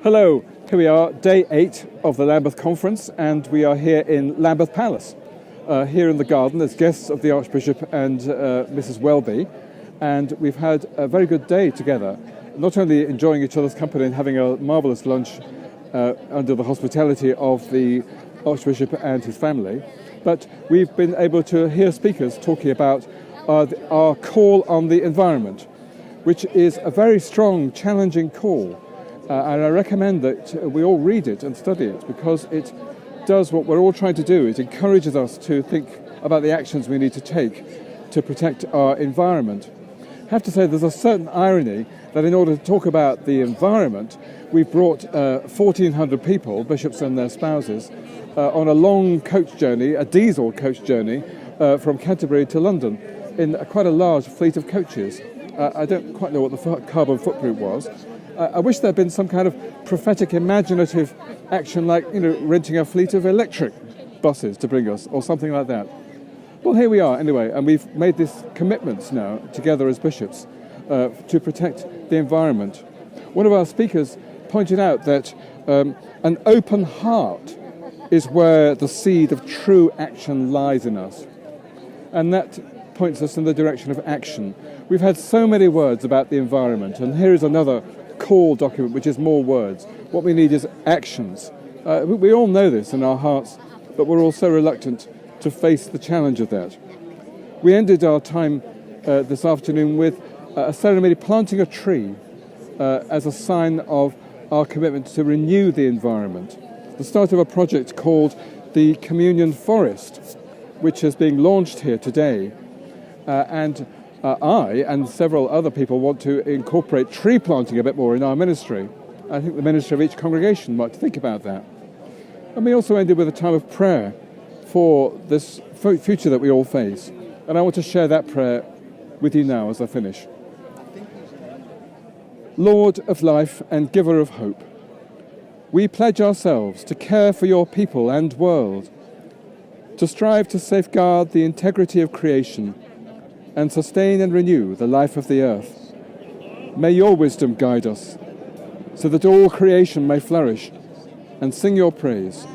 Hello, here we are, day 8 of the Lambeth conference, and we are here in Lambeth Palace, here in the garden as guests of the Archbishop and Mrs. Welby, and we've had a very good day together, not only enjoying each other's company and having a marvellous lunch under the hospitality of the Archbishop and his family, but we've been able to hear speakers talking about our call on the environment, which is a very strong, challenging call. And I recommend that we all read it and study it, because it does what we're all trying to do. It encourages us to think about the actions we need to take to protect our environment. I have to say there's a certain irony that in order to talk about the environment, we've brought 1,400 people, bishops and their spouses, on a long coach journey, a diesel coach journey, from Canterbury to London in quite a large fleet of coaches. I don't quite know what the carbon footprint was. I wish there had been some kind of prophetic, imaginative action like, renting a fleet of electric buses to bring us, or something like that. Well, here we are anyway, and we've made these commitments now, together as bishops, to protect the environment. One of our speakers pointed out that an open heart is where the seed of true action lies in us. And that points us in the direction of action. We've had so many words about the environment, and here is another call document which is more words. What we need is actions. We all know this in our hearts, but we're all so reluctant to face the challenge of that. We ended our time this afternoon with a ceremony planting a tree as a sign of our commitment to renew the environment. The start of a project called the Communion Forest, which is being launched here today, and I and several other people want to incorporate tree planting a bit more in our ministry. I think the ministry of each congregation might think about that. And we also ended with a time of prayer for this future that we all face. And I want to share that prayer with you now as I finish. Lord of life and giver of hope, we pledge ourselves to care for your people and world, to strive to safeguard the integrity of creation and sustain and renew the life of the earth. May your wisdom guide us, so that all creation may flourish and sing your praise.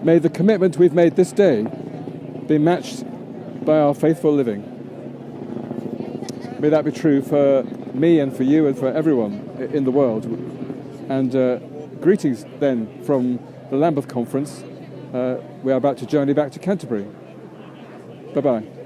May the commitment we've made this day be matched by our faithful living. May that be true for me and for you and for everyone in the world. And greetings then from the Lambeth conference. We are about to journey back to Canterbury. Bye-bye.